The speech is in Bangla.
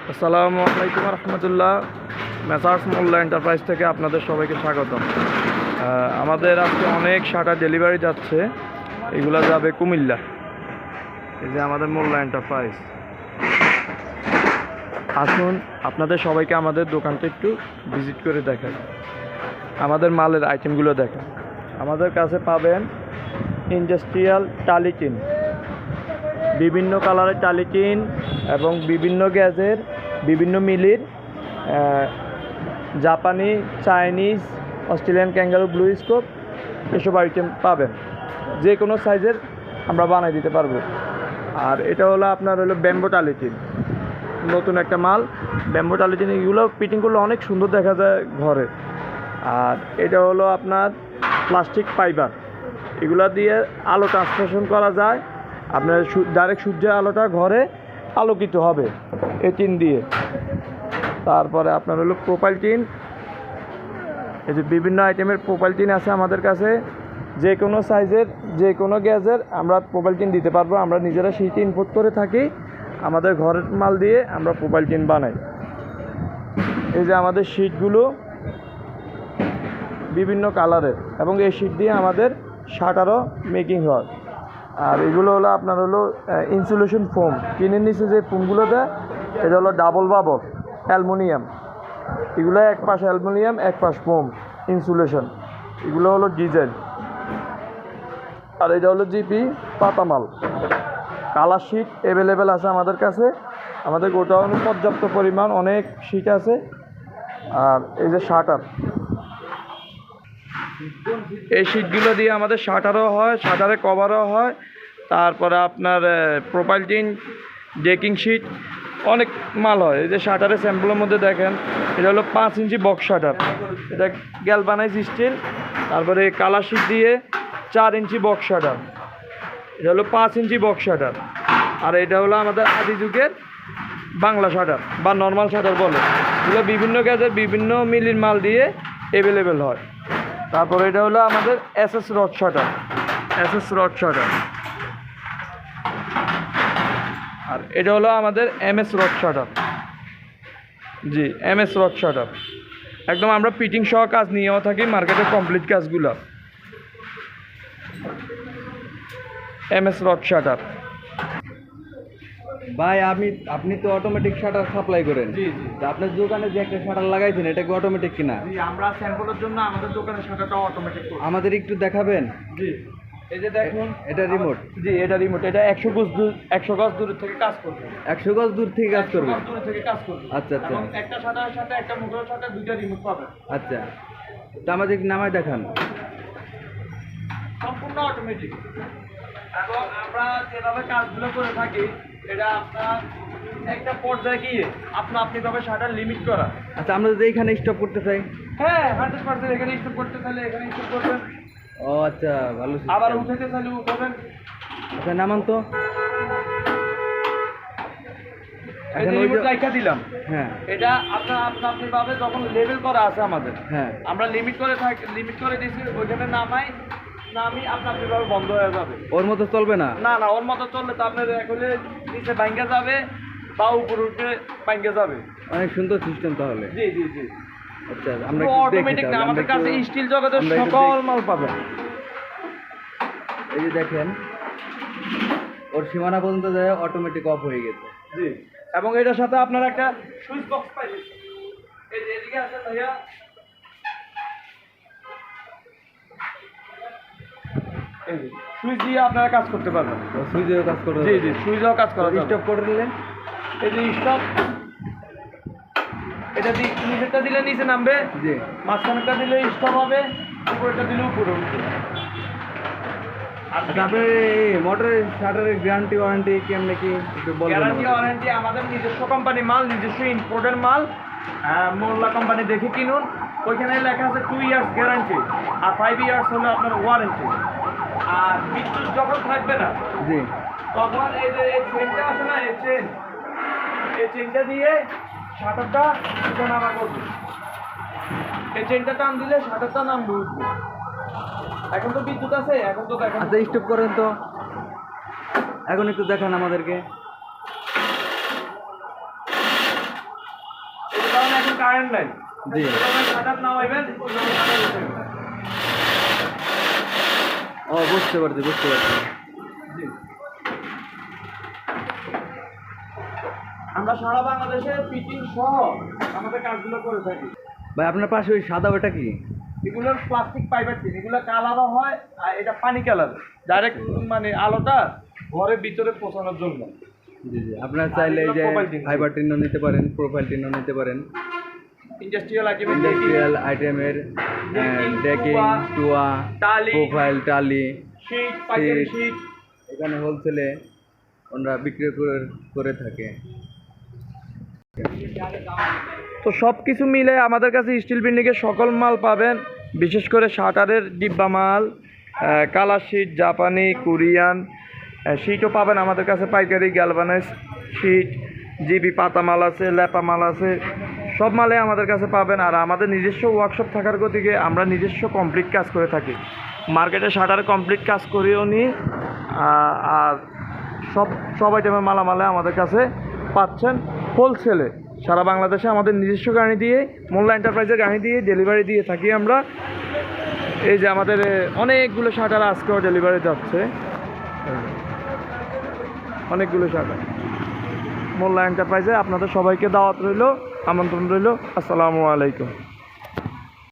আসসালামু আলাইকুম রহমতুল্লাহ। মেসার্স মোল্লা এন্টারপ্রাইজ থেকে আপনাদের সবাইকে স্বাগতম। আমাদের আজকে অনেক শাটার ডেলিভারি যাচ্ছে, এগুলো যাবে কুমিল্লা। এই যে আমাদের মোল্লা এন্টারপ্রাইজ। আসুন আপনাদের সবাইকে আমাদের দোকানটা একটু ভিজিট করে দেখান, আমাদের মালের আইটেমগুলো দেখেন। আমাদের কাছে পাবেন ইন্ডাস্ট্রিয়াল টালি টিন, বিভিন্ন কালারের টালি টিন এবং বিভিন্ন গ্যাসের, বিভিন্ন মিলির, জাপানি, Chinese, Australian kangaroo, blue scope, এসব আইটেম পাবেন। যে কোনো সাইজের আমরা বানিয়ে দিতে পারবো। আর এটা হলো আপনার ব্যাম্বো টালি টিন, নতুন একটা মাল। ব্যাম্বো টালি টিন এগুলো ফিটিং করলে অনেক সুন্দর দেখা যায় ঘরে। আর এটা হলো আপনার প্লাস্টিক ফাইবার, এগুলো দিয়ে আলো ট্রান্সমিশন করা যায়। আপনার ডাইরেক্ট সূর্যের আলোটা ঘরে আলোকিত হবে এই টিন দিয়ে। তারপরে আপনার হলো প্রোফাইল টিন, এই যে বিভিন্ন আইটেমের প্রোফাইল টিন আছে আমাদের কাছে। যে কোনো সাইজের, যে কোনো গ্যাসের আমরা প্রোফাইল টিন দিতে পারবো। আমরা নিজেরা সেই টিন ইম্পোর্ট করে থাকি, আমাদের ঘরের মাল দিয়ে আমরা প্রোফাইল টিন বানাই। এই যে আমাদের শিটগুলো বিভিন্ন কালারের, এবং এই শিট দিয়ে আমাদের শাটারও মেকিং হয়। আর এগুলো হলো আপনার ইনসুলেশন ফোম, টিনের নিচে যে ফোমগুলো দেয় এটা হলো ডাবল বাবল অ্যালুমিনিয়াম। এগুলো এক পাশ অ্যালুমিনিয়াম, এক পাশ ফোম ইনসুলেশন। এগুলো হলো ডিজেল। আর এটা হলো জিপি পাতামাল। কালার শিট অ্যাভেলেবেল আছে আমাদের কাছে। আমাদের গোডাউনে পর্যাপ্ত পরিমাণ অনেক শিট আছে। আর এই যে শাটার, এই শিটগুলো দিয়ে আমাদের শাটারও হয়, শাটারে কভারও হয়। তারপরে আপনার প্রোফাইল টিন, ডেকিং শিট, অনেক মাল হয়। এই যে শাটারের স্যাম্পলের মধ্যে দেখেন, এটা হলো 5 ইঞ্চি বক্স শাটার, এটা গ্যালভানাইজ স্টিল। তারপরে কালার শিট দিয়ে 4 ইঞ্চি বক্স শাটার, এটা হলো 5 ইঞ্চি বক্স শাটার। আর এটা হলো আমাদের আদি যুগের বাংলা শাটার বা নর্মাল শাটার বলে। এগুলো বিভিন্ন গ্যাসের, বিভিন্ন মিলির মাল দিয়ে অ্যাভেলেবেল হয়। তারপরে এটা হলো আমাদের SS rod shutter, SS rod shutter. আর এটা হলো আমাদের এমএস রড শাটার। জি, এমএস রড শাটার। একদম আমরা ফিটিং সহ কাজ নিয়েও থাকি, মার্কেটের কমপ্লিট কাজগুলো। MS rod shutter. ভাই আপনি তো অটোমেটিক শাটার সাপ্লাই করেন। জি জি। তা আপনার দোকানে যে একটা শাটার লাগাইছেন, এটা কি অটোমেটিক কিনা? জি, আমরা স্যাম্পলের জন্য আমাদের দোকানের শাটারটা অটোমেটিক করি। আমাদের একটু দেখাবেন। জি, এই যে দেখুন, এটা রিমোট। জি এটা রিমোট। এটা 100 গজ দূর থেকে কাজ করবে। 100 গজ দূর থেকে কাজ করবে। 100 গজ দূর থেকে কাজ করবে। আচ্ছা আচ্ছা এবং একটা শাটারের সাথে একটা মোটরের সাথে দুইটা রিমোট পাবেন। আচ্ছা, তা আমাদের নামায় দেখান। সম্পূর্ণ অটোমেটিক। এবং আমরা যেভাবে কাজগুলো করে থাকি, এটা আপনার একটা পর্যায়ে গিয়ে আপনিভাবে শাটার লিমিট করা। আচ্ছা, আমরা যদি এইখানে স্টপ করতে চাই? হ্যাঁ, 100% এখানে স্টপ করতে চাইলে এখানে স্টপ করবেন। ও আচ্ছা, ভালো system। আবার উঠাতে চাইলে উঠাবেন। আচ্ছা, নামান তো। এই যে এখন ওই রিমোট যে- রাইখা দিলাম। হ্যাঁ এটা আপনিভাবে যখন লেভেল করা আছে আমাদের, হ্যাঁ। আমরা লিমিট করে দিয়েছি, ওইখানে নামি আপনিভাবে বন্ধ হয়ে যাবে। ওর মতো চলবে না? না না, ওর মতো চললে তো আপনার এখলে নিচে ভাঙ্গা যাবে বা উপরে উঠে ভাঙ্গা যাবে। অনেক সুন্দর সিস্টেম তাহলে। জি জি জি। আচ্ছা, আমরা পুরো একটু দেখি অটোমেটিক না, তাহলে। আমাদের আমরা কাছে একটু- স্টিল জগতের আমরা একটু সকল দেখি। মাল পাবেন। এই যে দেখেন, ওর সীমানা পর্যন্ত যায় অটোমেটিক অফ হয়ে গেছে। জি, এবং এটার সাথে আপনার একটা সুইচ বক্স পাইবেন। এই যে এদিকে আছে ভাইয়া, এই যে সুইচ দিয়ে আপনারা কাজ করতে পারবেন। সুইচেও কাজ করবে? জি জি, সুইচও কাজ করা যাবে। স্টপ করে নিলে? এই যে স্টপ, এটা নিচেরটা দিলে নিচে নামবে, জি। মাঝখানেরটা দিলে স্টপ হবে, উপরেরটা দিলে উপরে উঠবে। আর আচ্ছা, আপনার এই মোটরের শাটারের গ্যারান্টি ওয়ারেন্টি কেমনে কি একটু বলবেন গ্যারান্টি আমাদের? ওয়ারেন্টি আমাদের নিজস্ব কোম্পানি মাল, নিজস্ব ইম্পোর্টের মাল। মোল্লা কোম্পানি দেখে কিনুন, ওইখানে লেখা আছে 2 ইয়ার্স গ্যারান্টি, আর 5 ইয়ার্স হলো আপনার ওয়ারেন্টি। আর বিদ্যুৎ যখন থাকবে না, জি। তখন এই যে এই চেনটা আছে না, এই চেনটা দিয়ে শাটারটা নামা করবে। এই চেনটা টান দিলে শাটারটা নামবে, উঠবে। এখন তো বিদ্যুৎ আছে, এখন তো দেখেন। আচ্ছা, স্টপ করেন তো, এখন একটু দেখান আমাদেরকে। কারণ এখন কারেন্ট নাই। জি। শাটার নামাইবেন। ও বুঝতে পারছি। জি। আমরা সারা বাংলাদেশে ফিটিং সহ আমাদের কাজগুলো করে থাকি। ভাই আপনার পাশে ওই সাদা ওটা কি? এগুলো প্লাস্টিক পাইপের টিন, এগুলো কালারও হয় আর এটা পানি কালার, ডাইরেক্ট মানে আলোটা ঘরের ভিতরে পৌঁছানোর জন্য। জি। আপনার চাইলে এই যে profile tin। ফাইবার টিনও নিতে পারেন, প্রোফাইল টিনও নিতে পারেন। ইন্ডাস্ট্রিয়াল আইটেমের Decking, ডেকিং, টুয়া, টুয়া, টালি, প্রোফাইল, টালি, শীট, পাইকারি শীট। শীট। এখানে হোলসেলে ওরা বিক্রি করে থাকে। তো সব কিছু মিলে আমাদের কাছে স্টিল বিল্ডিংয়ের সকল মাল পাবেন, বিশেষ করে শাটারের ডিব্বা মাল, কালার শিট, জাপানি, কোরিয়ান শিটও পাবেন আমাদের কাছে, পাইকারি গ্যালভানাইজ শিট, জিবি পাতা মাল আছে, ল্যাপা মাল আছে, সব মালে আমাদের কাছে পাবেন। আর আমাদের নিজস্ব ওয়ার্কশপ থাকার গতিকে আমরা নিজস্ব কমপ্লিট কাজ করে থাকি, মার্কেটে শাটারে কমপ্লিট কাজ করেও নিই। আর সব আইটেমের মালামালে আমাদের কাছে পাচ্ছেন হোলসেলে। সারা বাংলাদেশে আমাদের নিজস্ব গাড়ি দিয়ে, মোল্লা এন্টারপ্রাইজের গাড়ি দিয়ে ডেলিভারি দিয়ে থাকি আমরা। এই যে আমাদের অনেকগুলো শাটার আজকেও ডেলিভারি যাচ্ছে, অনেকগুলো শাটার মোল্লা এন্টারপ্রাইজে। আপনাদের সবাইকে দাওয়াত রইল, আমন্ত্রণ রইল। আসসালামু আলাইকুম।